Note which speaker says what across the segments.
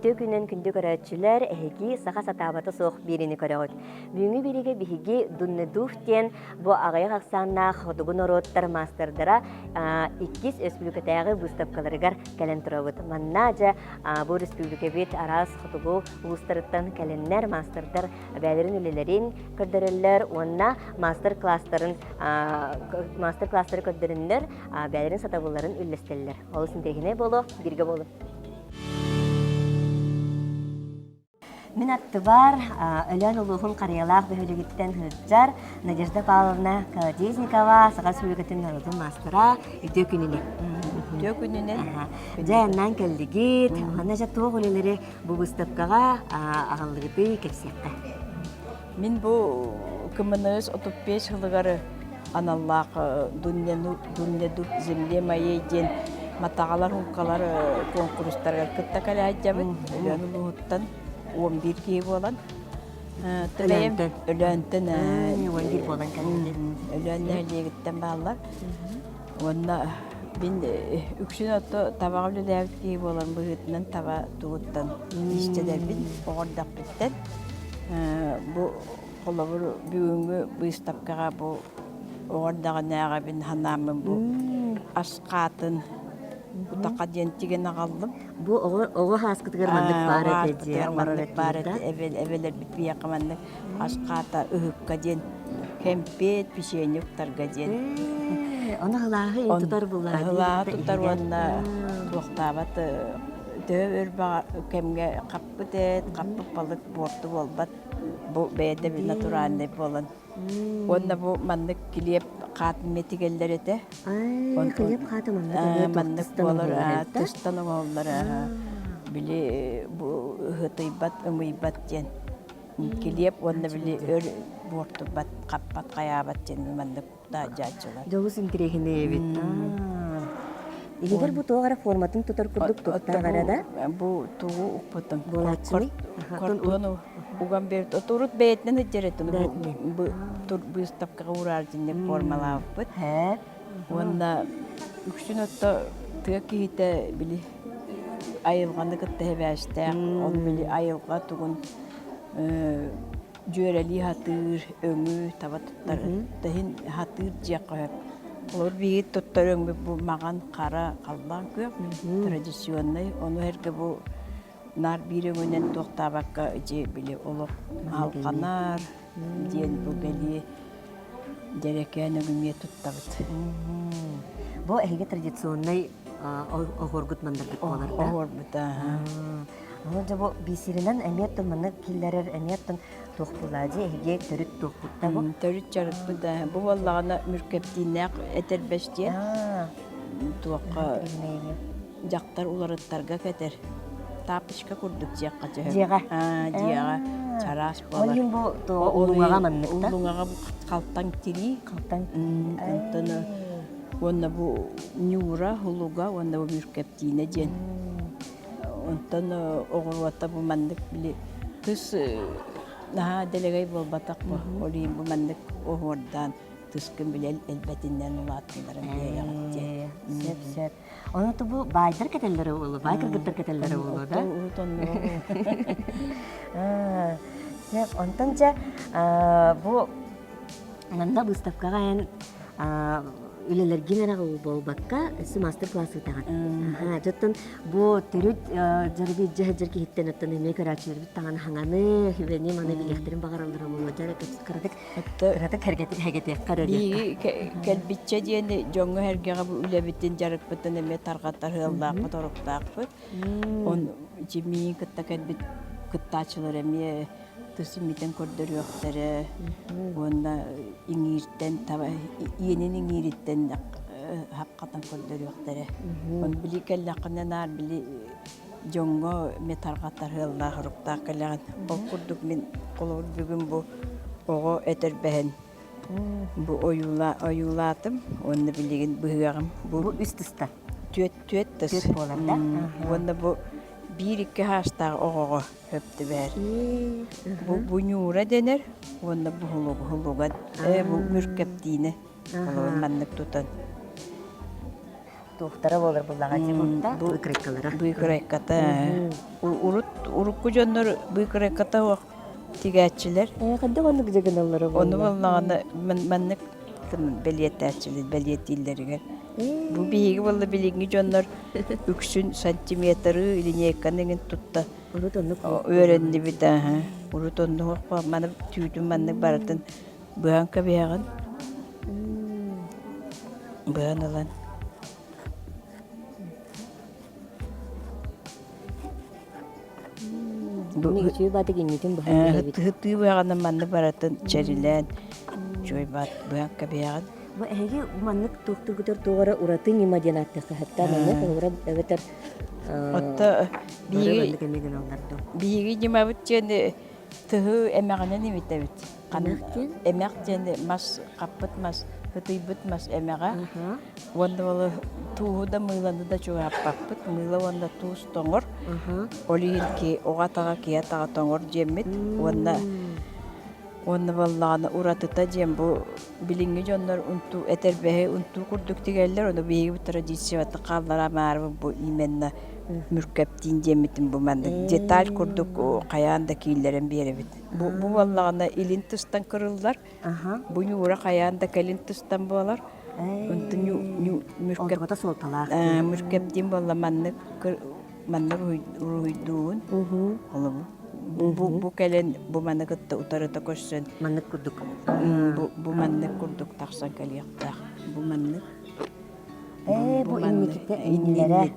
Speaker 1: Үтө күнен күндү көрөчүлөр эһиги саха сатабаты соох биrini көрөгөт. Бүгүнкү бириге биһиги дуннедух тен бу агайык аксааннаах ходугун ороттар мастerdара иккис республикатагы выставкаларыгар кэлен турабыт. Манна жа бу республика бит арас ходугу улустарыттан кэленнер мастердар бәлерин үлелерин көрдөрөллөр, онна мастер класстары көрдөрүннөр, бәлерин сатабыларын үллестеллер. Ол синтегине боло, бирге боло. Мен атты бар, өлөн улуғын қариялақ бөхілігіттен хыджар Надежда Павловна Колодезникова, Сақа Республикатын народын мастера, үтө күніне.
Speaker 2: Үтө күніне.
Speaker 1: Жайыннан кәлдігіт, ғана жаттуғы өлелері бұл выставкаға ағалығыды кәпсеққа.
Speaker 2: Мен бұл кымыныз 35 жылығары аналлақ дүннедук земле моей ден матағалар хұнқалар конкурстарға күтті кәлі әджабын, өлөн улуғыттан 11 кей болан. Өлөнтін.
Speaker 1: 11 болан кәлді.
Speaker 2: Өлөнні әлегіттен бағалар. Онна мен үкшін отты табаға білі дәуіт кей болан бұғытынан таба тұғыттан естедер бін, оғырдақ біттен. Бұл қолабыр бүгінгі бұйыстапқаға бұл оғырдағын әға бін ханамын бұл асқатын Утақа дентиген ағалым.
Speaker 1: Бу оғы хаскытыгар мандык бар эти.
Speaker 2: Мандык бар эти. Эвелер битбия қамандык. Асқата үхікка ден. Кемпет, пешенюктарға ден.
Speaker 1: Оны ғылағы тұтар бұлар.
Speaker 2: Ғылағы тұтар онына тоқтабат. Дөөр кемге қаппы дед, қаппы балық борты болбат. Бұл бәйді бір натуральный болын. Онна бұл мандык келеп қатын метигелдер еті.
Speaker 1: Келеп қатын
Speaker 2: мандык болыр, тұстан оңалар. Біле бұл ұғытыйбат, ұмыйбат ден. Келеп онна біле өр борты бат, қаппат қаябат ден мандык да жачылар.
Speaker 1: Жоғыз интерегіне ебет. Егер бұл тоғара форматын тұтар күрдік тұқтар қарада?
Speaker 2: Бұл туғы ұқпытын.
Speaker 1: Болатсыны?
Speaker 2: Кортуыны уған берді. Тұрут бәйтінен үддеретін. Бұл бұйыстапқаға ұрар жинне формалау бұд. Онда үкшін отта тұға кейті білі айылғанды күтті әбәшті. Оны білі айылға тұғын жөрәлі хатыр, өңі таба тұттар. Тәхін хатыр жияққа өп. Олар бейет тұттар өңі бұл маған қара қалбан көк. Традиционный. Оны әргі бұл нар бір өңінен тоқтабаққа же біле олық алқанар. Ден бұл бәлі дәрекән өңіме тұттабыд.
Speaker 1: Бұл әйге традиционный оғырғыт мандырдық олар да?
Speaker 2: Оғырғыт,
Speaker 1: Ол жабы бейсерінен әметтің мұны келдерер әметтің тоқпылады, әйге түріт тоқпытта бұл?
Speaker 2: Түріт жарық бұда. Бұл олағына мүркептейінәк әтер бәште. Туаққа жақтар оларыттарға кәтер. Тапышқа күрдік жаққа жағы.
Speaker 1: Жеға?
Speaker 2: Жеға. Чараш болар.
Speaker 1: Ол ең бұл ұлыңаға маңнықта?
Speaker 2: Ұлыңаға қалттан тiri.
Speaker 1: Қалттан?
Speaker 2: Онтаны онна бұл нюра, ұлыға, онна бұл мүркептейіне жен. Онтан оғырвата бұл мандық білі түс дәлегей болбатақ бұл. Олейін бұл мандық оғырдан түскін білі әлбәтінден ұлатындарын бейяғытте.
Speaker 1: Сәп. Оны бұл байдар кәтелері олы, бай кіргіттер кәтелері олы да? Сәп. Онтан жа бұл манда бұставқаға ән үлелерген арағы болбаққа өсі мастер-классы таған. Жоттан бұл түріт жарғы жағы хиттен өттен әме көрәчілер біт таған хаңаны, хивені маны біліқтерін бағаралдыра болу жары қыратық әргетек қарарияққа.
Speaker 2: Кәлбітче дейінді жоңғы әргеға бұл үлі біттен жарық біттен әме тарғаттар ғылдақ бұт, орықтақ бұт. Он жемейін күтті кәлбіт күттачылыр әме Тусимитен көрдөр өқтері, онда иңирттен, иенен иңирттен хаққатан көрдөр өқтері. Он білі кәлі ақынан ар білі жоңғы метарғаттар ғылда ғырықтақ кәліған. Ол күрдік мен қолыр бүгін бұл оғы әтір бәхін. Бұл ойулатым, оны білеген бұғағым.
Speaker 1: Бұл үст-үста?
Speaker 2: Төт тұс.
Speaker 1: Төт болар да?
Speaker 2: Онда бұл bir-iki haştaq oğuğu höptü bər. Bu nura denir, onda bu huluğa, bu mürkeptiğini, huluğun manlık tutan.
Speaker 1: туохтара болар буллага жибутта ыкрыккалара.
Speaker 2: Быйкырайката. Урукку жоннор быйкырайката ох тигәтчилер.
Speaker 1: Кадда онны гыгыналлары болар.
Speaker 2: Оны боллаганы маннык белиеттәчилер, белиеттиллерге. Бу биги болла билинги жоннор 3 сантиметр линейканын тутта.
Speaker 1: Урут онны
Speaker 2: Öğrendi bir daha. Urut onu hokpa mana tüydüm manlık baratın. Bıhan kabiyağın. Bıhan alan.
Speaker 1: Bunu içi batı ginnitin bahane
Speaker 2: Hıttı hıttı bıhanın manlık baratın çerilen. Joy bat bıhan kabiyağın.
Speaker 1: Bu ege manlık tuğtur gütür tuğara uratı nima diyanattık. Hatta manlık uğra eveter
Speaker 2: Otta biri
Speaker 1: manlık emegin onlardı.
Speaker 2: biri cimavut jende tıhı emeğine nimitevit. Emek jende mas kapıt mas hıtıybıt mas emeğe. Wanda wala tuğu da mıylandı da çoğu yapapıt. Mıyla wanda tuğus toңор. Olihin ki oğa tağa kiya tağa toңор jemmit. Wanda wallağına uratıta jem bu bilingi jonlar untu eterbehe untu kurduk tigeller onu bihi bu tradisiyatı qallara marı bu imenna mürkeptin jemmitin bu manda detal kurduk kayandakillerin biri bit. Bu wallağına ilin tıstan kırıllar. Bu yura kayanda kalin tıstan bolar. Untu mürkep
Speaker 1: Ortada soltalar.
Speaker 2: mürkeptin walla manna ruhuyduğun. Ola bu kelen bu manna kıtta utarıta koşsun.
Speaker 1: Manlık kurduk.
Speaker 2: Bu manna kurduk taksan kaliyakta. Bu manna.
Speaker 1: Bu innikite innilere.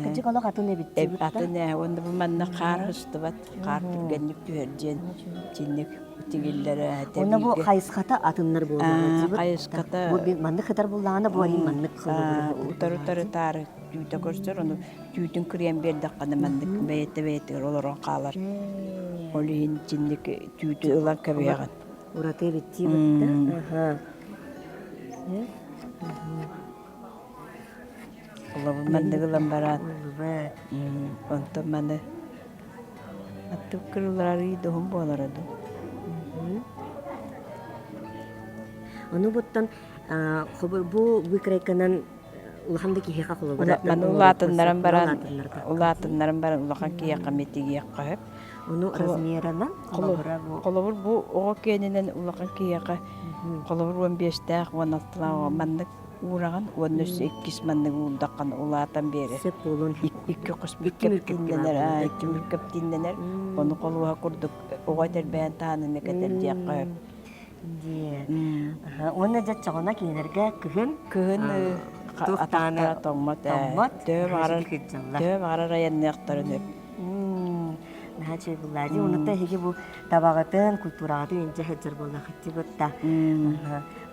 Speaker 1: Küçük ola katın ne bitti.
Speaker 2: Atı ne? Onda bu manna kar hıstı bat. Kar genlik tühercen. Çinlik tigillere.
Speaker 1: Ona bu kayıskata atınlar buldu.
Speaker 2: Kayıskata.
Speaker 1: Bu bir manlık kadar bulduğuna bu ayın manlık kılığı.
Speaker 2: Utarı tarı tüyte koştur onu. Tüytün kırıyan bir dakikada manlık beyete olarak kalır. Olihin çinlik tüytü ılan kabiyağın.
Speaker 1: Uratı bitti bitti.
Speaker 2: Allah bu manlık ılan barat. Ondan manı. Atıp kırıları doğum boğalardı.
Speaker 1: Onu buttan bu vikraykanan ulhamdaki heka kulu bırak.
Speaker 2: Ulatınların baran ulakan ki yakameti yakahep.
Speaker 1: Onu razmiyeralan
Speaker 2: Kolabur bu oğa keninen ulakan ki yaka. Kolabur 15 dağ 16 manlık uğrağın 13 2 manlık uğdaqan ulatan beri.
Speaker 1: Sep olun.
Speaker 2: İki mürkep dinlener. Onu koluğa kurduk. Oğa terbeyen tanı meketer yakahep.
Speaker 1: Onu da çağına kinlerge kühün.
Speaker 2: Kühün ataklara toğmat. Döv arar ayanlıqtarın öp.
Speaker 1: Nah çevirlerdi. Onu da hegi bu tabağatın, kulturatın ince hecir bolla hıttı bıtta.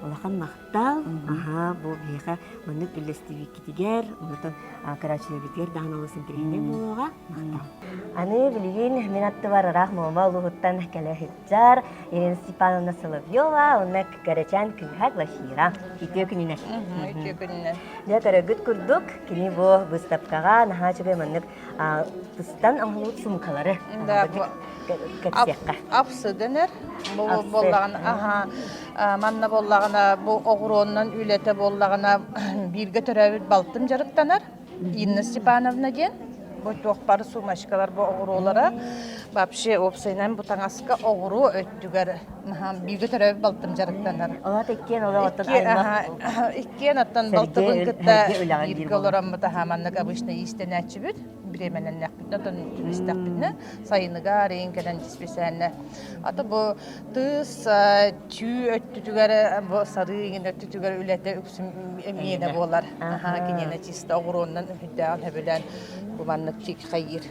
Speaker 1: Olakan maqtal. Bu biha manık birleştiği kitiger. Onu da Karachi'ye bitiger. Dağın olasın kirehine boğa. Anı bilgin minattı var rahmama uluhuttan kala heccar. Irina Stepanovna Solovyova. Ona Karachan külhak laşira. İtiyor gününe.
Speaker 2: İtiyor gününe.
Speaker 1: Ne kadar güt kurduk. Kini bu bıstapkağa naha çıkıyor manık tıstan anhut sumkaları.
Speaker 3: Apsı denir. Bu bollağına, manna bollağına, bu oğruğundan ülete bollağına bir götürevit baltım jarıktanar. İnna Stepanovna den. Bu tohparı su maşkalar bu oğruğlara. Вообще, опсайнан bu taŋaska oğru öttüger. Bir götürevit baltım jarıktanar.
Speaker 1: Ola tekken ola otan aymak.
Speaker 3: İkken attan baltımın kıtta bir olaram mı taha mannak abışna istenetçi büt. Biremenen nakbitne, otan turistakbitne. Sayınıga reyin keden cispesenne. Ata bu tığız tüy öttütüger, bu sarı yin öttütüger ülete üksüm emiyene bolar. Kinene çiste oğruğundan hüddeğal hebelen bu mannak çek hayır.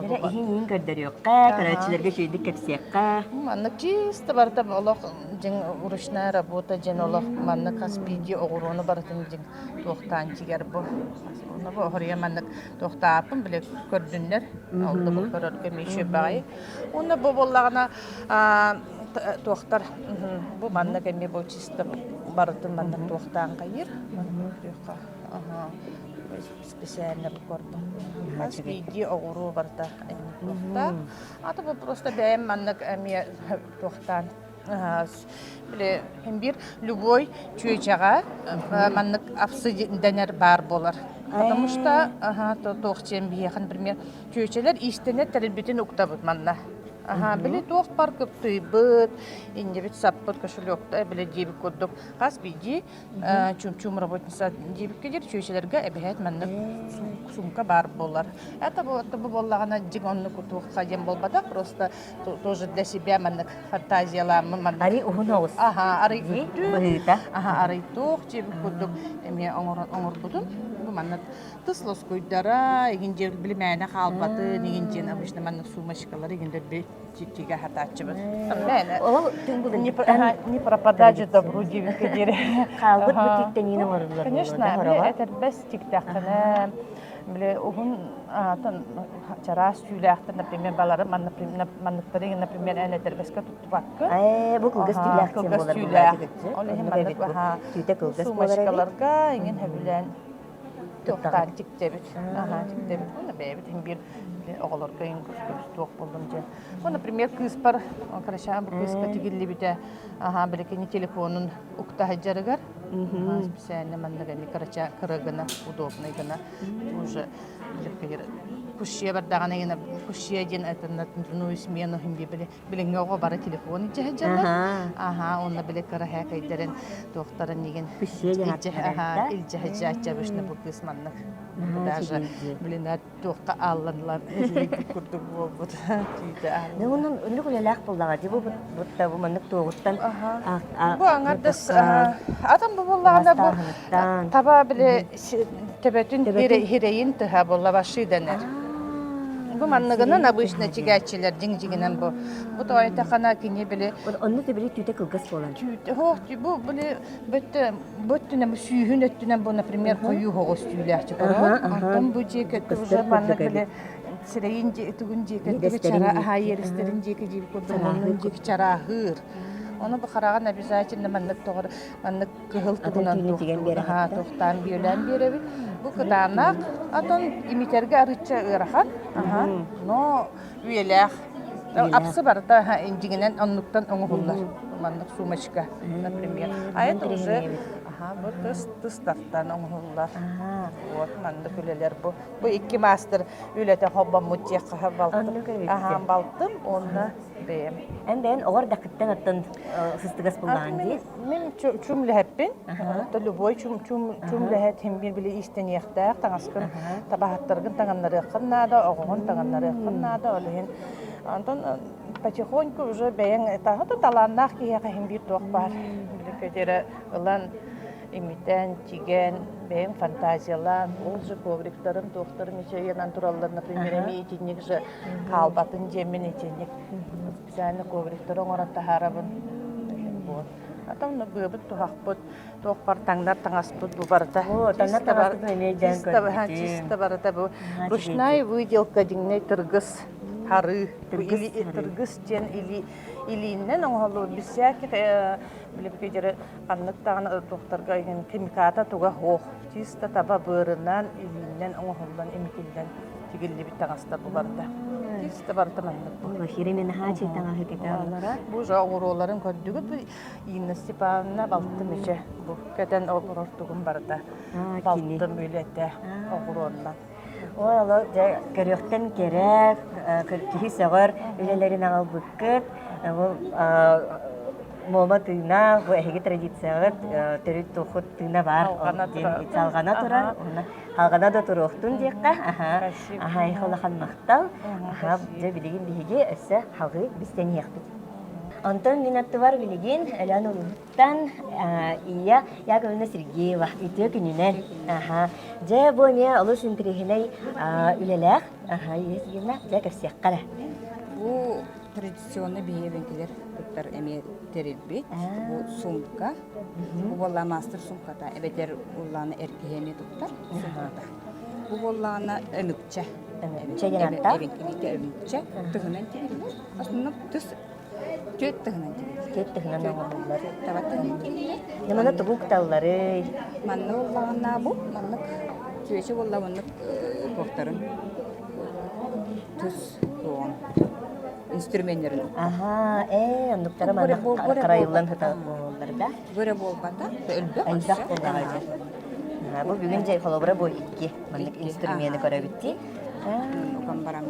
Speaker 1: Nere ihin gördürüyor. Karachilerge şey dikkat siyakka.
Speaker 3: Mannak çiste barda Allah jeng uruşna работа jeng Allah mannak kaspigi oğruğunu baratın jeng tohtan çiger bu. Ona bu horiya mannak tohtapın bile gördünler. Oldu bu kadar kemişe bay. Ona bu bollağına tohtar bu mannak emi bu çiste baratın mannak tohtan kayır. Специально покордо. Аз види огуру барта тохта. Ата bu просто бәем маннык әме тохтан. Биле hem bir любой чөйчага маннык апсы денер бар болар. Потому что, тоқчен бияхан, например, чөйчелер истене тәрелбетін ұқтабыд манна. Біле тоқ бар көпті бұд, инде бит саппыд кошелёкта, біле дебік көддік. Қас бейді, чум работница дебік кедер, чөйчелерге әбіғет манна сумка бар болар. Это бұл болағана дигонны күтуққа дем болбада, просто тоже для себя манна фантазиялармы манна.
Speaker 1: Ари ухун оғыз.
Speaker 3: Арый күтті.
Speaker 1: Бұғыта.
Speaker 3: Арый тоқ дебік көддік. Әме оңыр бұдын. Бұл манна тыслос көйдара, егенде білмәне қалбаты, егенде обычно манна сумашкалар, егенде тига хатачыбы.
Speaker 1: Ол түн бұлын.
Speaker 3: Не пропадать же добру дебік кедері.
Speaker 1: Қалбыт бұтеттен ені орылар.
Speaker 3: Конечно, это без тиктақына. Биле угун чарас тюляхта, например, балары манныктары, например, энетер беске туттубакка.
Speaker 1: Бу кылгыс тюляхтен болар.
Speaker 3: Сумашкаларга еген хөбүлән тоқтан тиктебит. Тиктебит. Оны бәйбит бир оғыларга ен күрс тоқ болдым же. Например, кыз бар, карашан бу кызга тигилли бите, билекени телефонун уктаһа жарыгар. Специально маннагами карача кырыгына, удобный гына. Уже кушья бардагана гына, кушья ден этную смену химби билеңге ого бара телефон жаһажалар. Онна биле караһа кайдерен тоқтарын неген. Илжаһажа жабышны бу кыз маннак. Даже билена тоқта алланлар курдук болбут.
Speaker 1: Ne onun önlük ölelek bullağa diye bu manlık doğuttan.
Speaker 3: Bu аңардыс адам bu bullağına bu taba bile tebetün hireyin tıha bulla başı denir. Bu manlığının обычно çiğatçiler cingciginen bu. Bu da ayta kana kini bile.
Speaker 1: Onu da bile tüte kılgız olan.
Speaker 3: Bu bile büttüne bu süyhün öttüne bu например koyu hoğuz tüyler çıkarıyor. Ondan bu ceket уже manlık bile Sırayın tügün ceket çara hayır isterin ceket gibi kodum ceket çara hır. Onu bu karagan обязательно manlık doğru manlık kıhıl tuğunan tohtan biyolen birevi. Bu kıdanak aton imiterge arıtça ırahan. No üyeler. Apsı var da inciginen onluktan onu hullar. Manlık sumaşka, например. Ayet уже bu tıstarttan onu hullar. Manlık üyeler bu. Bu iki master ülete hobba mutiyek baltım. Onda beyim.
Speaker 1: En ben oğur dakitten attan fıstıgız bullağın diye.
Speaker 3: Мен чум лехеппин. То любой чум лехет хем бир биле истен яхтак таңаскын табахаттаргын таңаннары кыннада, огон таңаннары кыннада олен. Антон потихоньку уже бейен тагы таланнак кия хем бир ток бар. Биле кетере ылан имитен тиген бейен фантазиялар, ол же ковриктарын токтор мечеген тураллар, например, эми итинник же калбатын жемин итинник. Специально ковриктар оңоран тахарабын. Атамны быбыт тухакпыт, токпар таңнар таңаспыт бу барда.
Speaker 1: Таңнар таңаспыт эмеден көрдү.
Speaker 3: Чисто барда бу. Ручная выделка деңней тыргыз хары, тыргыз тен илиннен оңолу бисяки билеп кедере каннык тагына токтарга ген химиката туга хох. Чисто таба бырынан илиннен оңолдан эмикилден тигилли бит таңастар бу барда. Чисто барда маннык.
Speaker 1: Ол хиремен хачы таңа хекеталара.
Speaker 3: Бу жа оғыроларын көрдүгүт бу Инна Степановна балттым иче. Бу кетен оғырортугун барда. Балттым үлете оғыронна.
Speaker 1: Ола көрөктен керек, кихи сөгөр үлелерин аңал бүккөт. Мома тыйна, бу эһиги традицияга төрүт тухут тыйна бар. Салгана турар. Халгана да туруктун диекка. Ихолахан мактал. Же билигин биһиги өссө халгы бистен яктык. Антон минатты бар билигин Эляна Улуттан ия Яковлевна Сергеева үтө күнүнен. Же бу не олус интерехиней үлелек. Есигина же кырсяккара.
Speaker 2: Бу традиционный биебенкилер туттар эме терилбит. Бу сумка. Бу болла мастер сумката. Эбетер улланы эркехеми туттар сумката. Бу болланы эмикче.
Speaker 1: Чегенатта.
Speaker 2: Эмикче. Тыгынан терилбит. Аslında түс Төт тыгынан терилбит.
Speaker 1: Төт тыгынан оңоллар.
Speaker 2: Табаттыгынан терилбит.
Speaker 1: Немана тугукталлары.
Speaker 2: Манны улланы бу, маннык түйеше болла маннык тоқтарын. Түс тоон. Инструменттерин.
Speaker 1: Ондуктара мана карайылдан хата болларда.
Speaker 2: Бөре болбата өлбөк.
Speaker 1: Айзак боллагайда. Бу бүгүн жай холобра бу икки мандык инструменты көрөбүтти.
Speaker 2: Укан барам.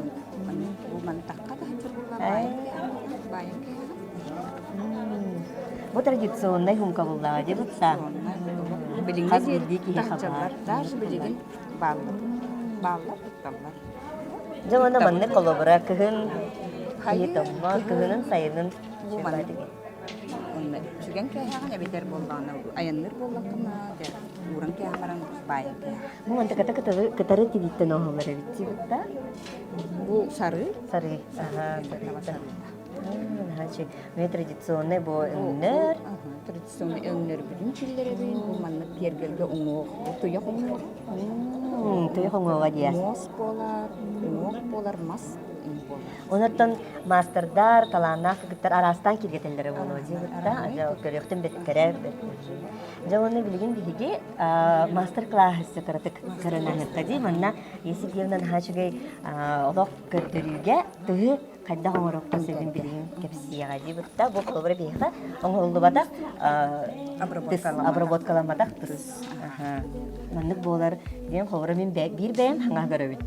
Speaker 2: Бу ман такка да чургула байын.
Speaker 1: Бу традиционный хумка буллага деп утса.
Speaker 2: Билинге
Speaker 1: Билинге
Speaker 2: тахчалар, даже билигин баллар тутталар.
Speaker 1: Жамана мандык холобра кыгын хайытымма кыгынын сайынын
Speaker 2: Онна чүген кәһәгән әбитер булганы, аянныр булганы, урын кәһәмәрән байын кәһә.
Speaker 1: Бу мандык кытары тигиттен оһолар битти бутта.
Speaker 2: Бу сары,
Speaker 1: Сары. Ага, сары. Хачи, мен традиционный бу өннөр.
Speaker 2: традиционный өңнөр бүтүн чилләре бин, бу манны пергелге уңок, бу туяк уңок.
Speaker 1: Той хоңога дияс.
Speaker 2: Мос болар, мас болар.
Speaker 1: Онаттан мастердар, таланнах кыттар арастан киргетеллери болу дибутта. Ажа көрөктөн беткерер. Жауны билген биги мастер-классы каратык каранахта ди манна еси гевнан хачыгай олок көрдөрүгө тыгы кайда хоңорокто себин билген кепсияга дибутта. Бу колбра бейха оңолду бата обработкаламадак дурус. Маннык болар ден колбра мен бир бэм ханга көрөбүт.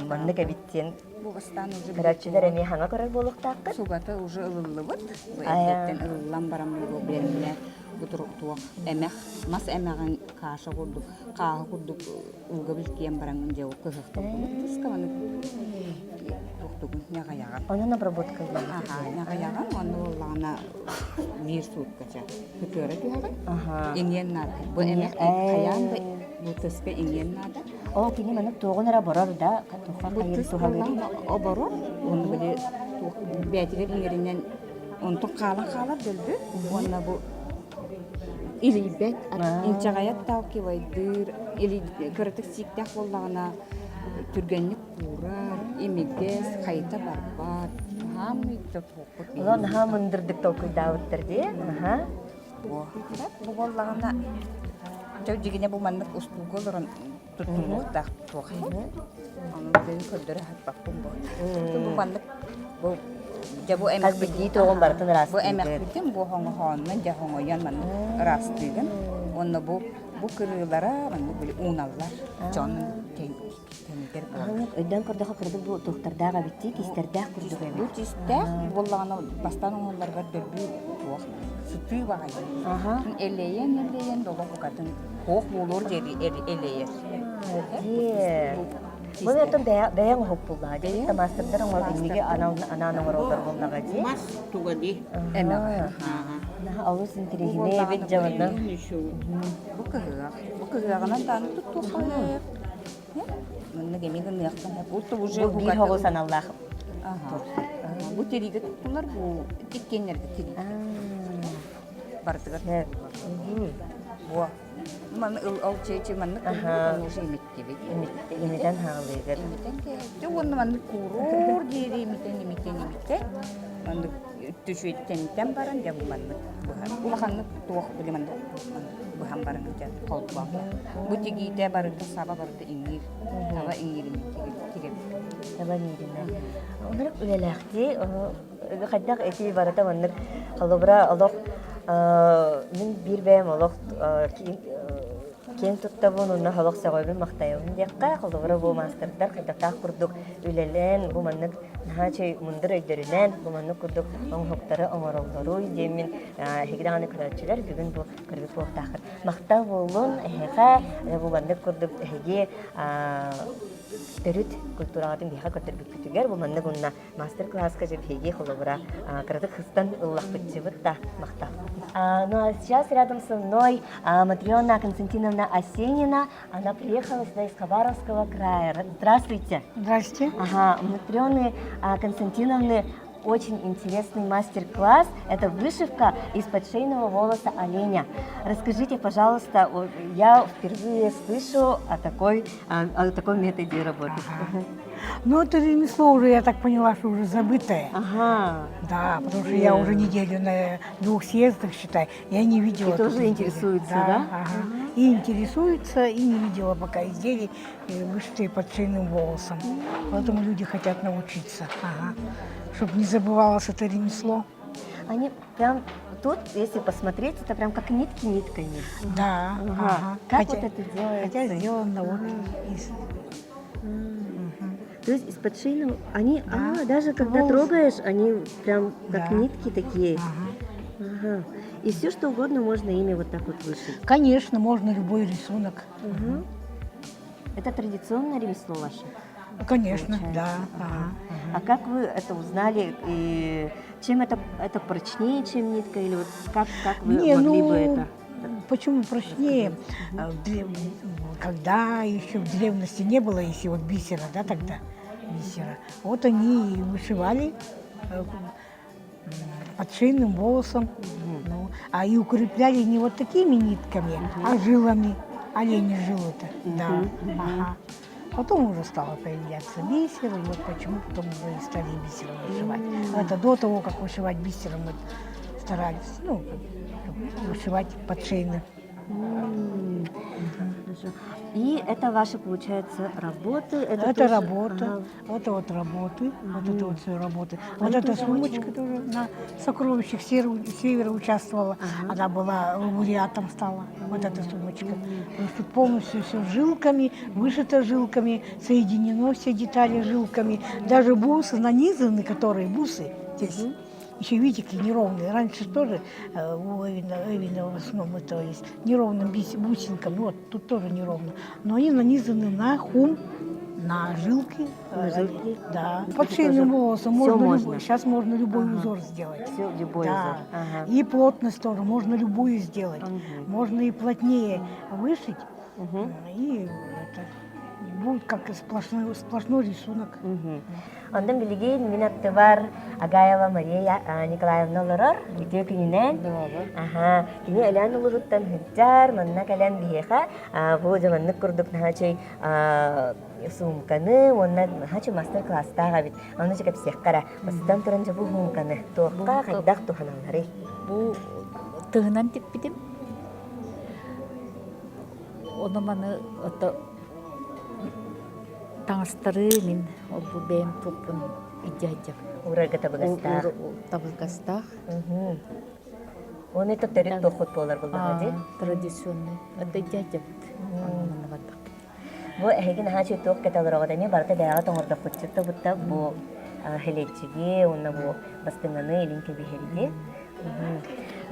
Speaker 1: Маннык абиттен
Speaker 2: Бу бастан уже
Speaker 1: карачылар эми ханга көрөр болуктакка.
Speaker 2: Субата уже ылылы бут. Бу эттен ылылан барам бу бериле. Бу туруктуак эмек, мас эмегин каша курдук, каа курдук уга билкен барангын жау кызыктып. Тускаманы туруктугун нягаяган.
Speaker 1: Онун обработка
Speaker 2: Нягаяган, оны лана мир суткача. Күтөрө түйаган. Иңен нада. Бу эмек каянды бу төспе иңен нада.
Speaker 1: О, кини манык тоғынара борар да, тоқа кайыр туғагыры.
Speaker 2: Оборо, оны биле бәтигер иңеринен онтон кала дөлдү. Онна бу илибет, инчагаят талкивайдыр, или кырытык сиктах боллагана түргенник курар, имигес, кайта барбар. Хамы топокут.
Speaker 1: Олон хамындырдык токуйдабыттыр ди.
Speaker 2: Бу боллагана жау жигине бу маннык устуголорон туттумуктак туакы. Анын бен көрдөрө хатпакпын бу. Бу маннык бу жабу эмек
Speaker 1: Бidi тоғын бартын рас.
Speaker 2: бу эмек битен бу хоңохоннан жахоңоян ман рас деген. Онна бу кырылара ман бу уналлар. Жон теңдер бар.
Speaker 1: Өйдөн көрдөкө кырды бу тоқтардага битти, кистердак курдук эми.
Speaker 2: Бу тистер боллагана бастан оңолларга дөрбү туак. Сүтүй багай. Элейен долго букатын. Хох болор жери элейер.
Speaker 1: Бу ятын бәяң хоп булла. Дейт мастердар оңол эмиге ананың оролдар булдага ди.
Speaker 4: Мас тугади.
Speaker 2: Эмек.
Speaker 1: Алыс интересине бит жабында.
Speaker 2: Бу кыгагынан таны туттухай. Мында гемиген яктан буту уже
Speaker 1: Бу бир хогыл саналлах.
Speaker 2: Бу териге туттулар бу тиккеннерге тери. Бардыгар. Бу ман ал чечи ман уже миттеби.
Speaker 1: Имиден хагылыгыр.
Speaker 2: Те онна ман курор дири митен. Ман түшүттен баран жабу ман. Бу ханны туак биле ман. Бу хам баран жа колба. Бу тигите баран саба барда иңир. Таба иңир тиге.
Speaker 1: Таба нидине. Ондар үлеләхти, хаддак эти барата манныр халыбра алок мен бир бәм алок кен туттабын уна халык сагыбын мактайым дикка халыбра бу мастердар хаддак курдук үлелен бу манныр нахачы мундыр өйдөрүнен бу манныр курдук оңхоктары оңоролдору демин хигданы кырачылар бүгүн бу кыргыз фортахыр макта болун эха бу манныр курдук эге Төрүт культуралардын биха көтөрбүк күтүгер бу манны гунна мастер-класска жеп хеге холобра кырдык хыстан ыллак битчебит да макта. Ну а сейчас рядом со мной Матриона Константиновна Осенина. Она приехала сюда из Хабаровского края. Здравствуйте.
Speaker 5: Здравствуйте.
Speaker 1: Матрёны Константиновны очень интересный мастер-класс. Это вышивка из подшейного волоса оленя. Расскажите, пожалуйста, я впервые слышу о таком методе работы.
Speaker 5: Ну, это ремесло уже, я так поняла, что уже забытое.
Speaker 1: Ага.
Speaker 5: Да, потому что я уже неделю на 2 съездах, считай, я не видела.
Speaker 1: И тоже интересуется, да?
Speaker 5: Ага. И интересуется, и не видела пока изделий, вышитые подшейным волосом. Поэтому люди хотят научиться, чтобы не забывалось это ремесло.
Speaker 1: Они прям тут, если посмотреть, это прям как нитки нитками.
Speaker 5: Да.
Speaker 1: Ага.
Speaker 5: Ага.
Speaker 1: Как вот это делается?
Speaker 5: Хотя сделано вот из...
Speaker 1: То есть из-под шины они,
Speaker 5: Да.
Speaker 1: даже когда
Speaker 5: Волосы.
Speaker 1: трогаешь, они прям как
Speaker 5: Да.
Speaker 1: нитки такие.
Speaker 5: Ага.
Speaker 1: Ага. И все что угодно можно ими вот так вот вышить.
Speaker 5: Конечно, можно любой рисунок.
Speaker 1: Мгм. Это традиционное ремесло ваше?
Speaker 5: Конечно,
Speaker 1: Получается.
Speaker 5: да.
Speaker 1: Ага.
Speaker 5: Ага.
Speaker 1: А как вы это узнали? И чем это прочнее, чем нитка? Или вот как вы
Speaker 5: Не,
Speaker 1: могли
Speaker 5: ну,
Speaker 1: бы это?
Speaker 5: почему прочнее? Когда еще в древности не было, если вот бисера, да, тогда бисера, вот они и вышивали под шейным волосом, ну, а и укрепляли не вот такими нитками, а жилами, олени жилы-то, да, ага. Потом уже стало появляться бисер, и вот почему потом уже и стали бисером вышивать. Это до того, как вышивать бисером, мы старались, ну, вышивать под шейным.
Speaker 1: Хорошо. И это ваши, получается, работы?
Speaker 5: Это
Speaker 1: тоже-
Speaker 5: работа,
Speaker 1: Ага.
Speaker 5: это вот работы, вот это вот все работы.
Speaker 1: Они
Speaker 5: Вот эта
Speaker 1: тоже
Speaker 5: сумочка
Speaker 1: очень-
Speaker 5: тоже на сокровищах севера участвовала.
Speaker 1: Ага.
Speaker 5: Она была лауреатом стала, вот эта сумочка. Потому что полностью все жилками, вышито жилками, соединено все детали жилками. Даже бусы нанизаны, которые бусы здесь. Еще видите, какие неровные. Раньше тоже у Эвина в основном это есть неровным бусинком. Вот тут тоже неровно. Но они нанизаны на хум, на жилки.
Speaker 1: На жилки?
Speaker 5: Да.
Speaker 1: Это
Speaker 5: Под
Speaker 1: тоже
Speaker 5: шейным волосом
Speaker 1: всё
Speaker 5: можно,
Speaker 1: можно?
Speaker 5: Сейчас можно любой
Speaker 1: Ага.
Speaker 5: узор сделать.
Speaker 1: Все, любой
Speaker 5: Да.
Speaker 1: узор. Ага.
Speaker 5: И плотность тоже можно любую сделать.
Speaker 1: Мгм.
Speaker 5: Можно и плотнее вышить,
Speaker 1: Мгм.
Speaker 5: и это будет как и сплошной рисунок.
Speaker 1: Ондан билигин мин аттыбар Агаева Мария Николаевна олорор итөө күнүнен. Аха, кини элен улуруттан хыджар, манна кален биеха, бу жаманнык курдук нахачый сумканы, онна нахачый мастер-класстага бит. Аны жигап сехкара, бастан туранжа бу сумканы туакка кайдак туханалары.
Speaker 4: Бу тыгынан типпитим. Оны маны ото таңыстары мин бу бэм туппун иджаджак.
Speaker 1: Урага табыгастаа.
Speaker 4: Табылгастах.
Speaker 1: Оны тоттары тохот болар булдагы.
Speaker 4: Традиционный. Это иджаджак.
Speaker 1: Бу эхиги нахачый туак каталарогадами барта даяга тоңордок кутчутта бутта бу хелечиги, онна бу бастыңаны илинке бихериги.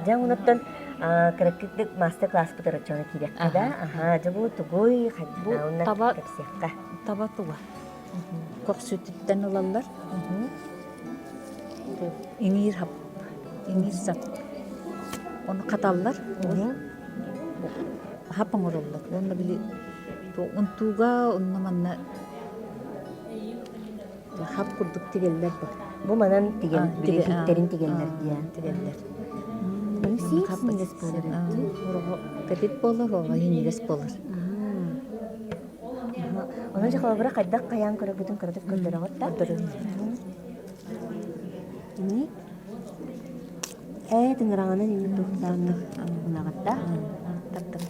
Speaker 1: Жан уноттон караккиттик мастер-класс бутарачона киреккада. Аха, жабу тугуй
Speaker 4: Бу
Speaker 1: хадда онна
Speaker 4: таба-
Speaker 1: кепсиякка.
Speaker 4: Табатуга. Коксүтүттен улаллар. Бу иңир хап. Иңир сап. Оны каталлар. Хапың ороллар. Оны били бу унтуга онна манна хап курдук тигеллер бар.
Speaker 1: Бу манан тигел, билихиттерин тигеллер дия.
Speaker 4: Тигеллер.
Speaker 1: Сиңес болар.
Speaker 4: Капит болар, ого хинигес болар.
Speaker 1: Оны жахабыра кайдак каян көрөбүтүн көрдөп көрдөрөгөтта. Ни? Тыңыраңанан ини тухтааны унагатта.
Speaker 4: Таптым.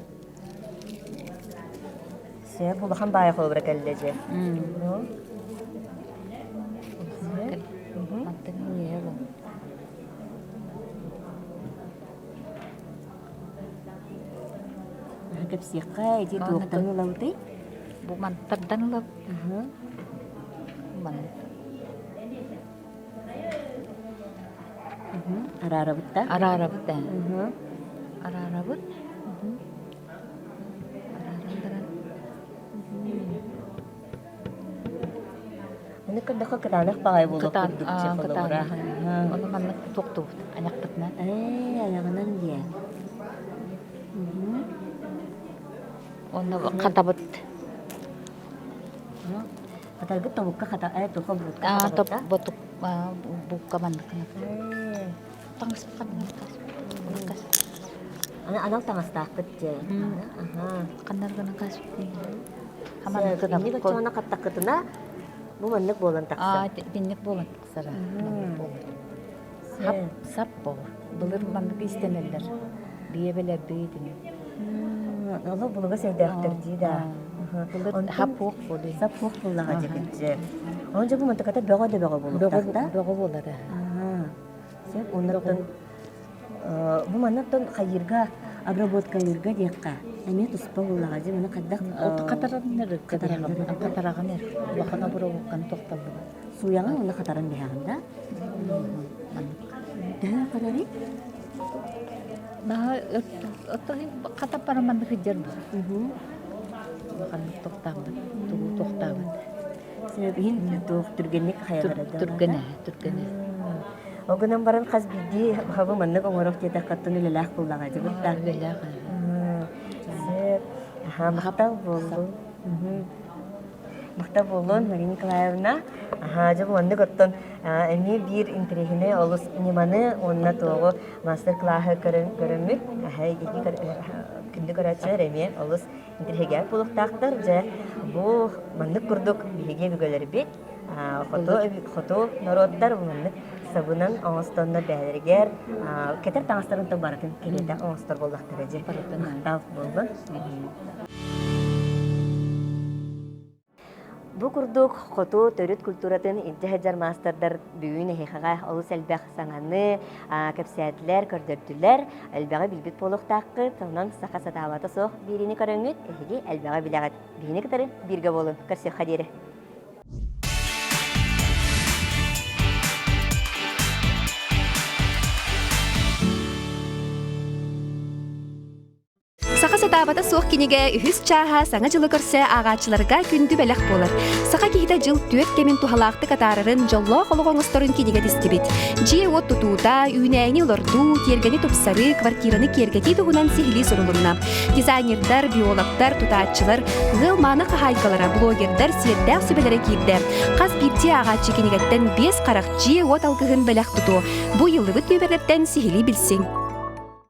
Speaker 1: Се булахан бая холбура келлеже. Ну.
Speaker 4: Аттың уйело.
Speaker 1: Кепсиякка эти туактан улауты.
Speaker 4: Бу ман тарданылап. Ман
Speaker 1: Арарабытта.
Speaker 4: арарабыт. Арарабыт. Арарандаран.
Speaker 1: Оны кырдака кытанак багай болуп
Speaker 4: Кытан,
Speaker 1: курдукча
Speaker 4: кытан.
Speaker 1: холбура.
Speaker 4: Оны маннык токту. Аяктыкна.
Speaker 1: Аягынан дия.
Speaker 4: Оны катабыт.
Speaker 1: Катаргыт табукка ката тухал бутка
Speaker 4: Топ
Speaker 1: катабытта.
Speaker 4: ботук бу камандыкна. Таңс кадын.
Speaker 1: Анал таңастаакыт же. Аха.
Speaker 4: Кандаргана кас.
Speaker 1: Хаман ни бачана каттакытына бу маннык болан такса.
Speaker 4: Бинник болан сара. Хап сап бол. Булыр мандык истенелер. Бие белер бейдин.
Speaker 1: Ала булуга сейдактыр дида.
Speaker 4: Булыр хап ок болду.
Speaker 1: Сап хок буллага жекетже. Онжа бу мантаката бего да бего болуп такта.
Speaker 4: Бого болар.
Speaker 1: Сеп, оннаттан бу манаттан хайырга обработкалырга диякка. Эме туспа буллага ди мына каддак
Speaker 4: Катараган Бахана буруккан тоқталды.
Speaker 1: суяга уна катаран бяганда. Да кадари?
Speaker 4: Наha kata para man hijjar bu. Kan toқтамды. Тоқтамды.
Speaker 1: Сеп хин тух түргенник хаягара да.
Speaker 4: Түргене.
Speaker 1: Огунан баран каз биди хабы маннык оңорох тета каттын үлелах буллага ди бутта. Сеп мактал болду. Мактал болдун Мария Николаевна. Жабы маннык оттон эми бир интерехине олус неманы онна тоого мастер-классы көрөмүт. Күндү көрөчөр эми олус интерхеге булуктактар же бу маннык курдук биге бүгөлөр бит. Хото народтар маннык сабынан оңостоннор бәлергер кетер таңастарын табаратын келете оңостор боллактар же. Мактал болду. Бу курдук хото төрүт культуратын интехеджар мастердар бүгүн эхага олус элбэх саңаны кепсәтләр көрдөрдүләр элбәгә билбит болуктаккы тоннан сака сатабата сох бирини көрөңүт эхиги элбәгә биләгәт бирини кытары бирге болун көрсө хадире.
Speaker 6: Саха сатабата суох киниге үхүс чааха саңа жылы көрсө агачыларга күндү белек болар. Саха кихите жыл түөт кемин тухалаакты катарарын жолло хологоңосторун киниге дистибит. Жие от тутуута, үйнээни лорду, тергени тупсары, квартираны кергети тугунан сихили сурулунна. Дизайнердар, биологтар, тутаатчылар, гыл маны хахайкалара, блогердар, светдәк сүбелере кирде. Каз бирти агачы кинигеттен 5 карак жие от алгыгын белек туту. Бу йыллыбыт көберлеттен сихили билсиң.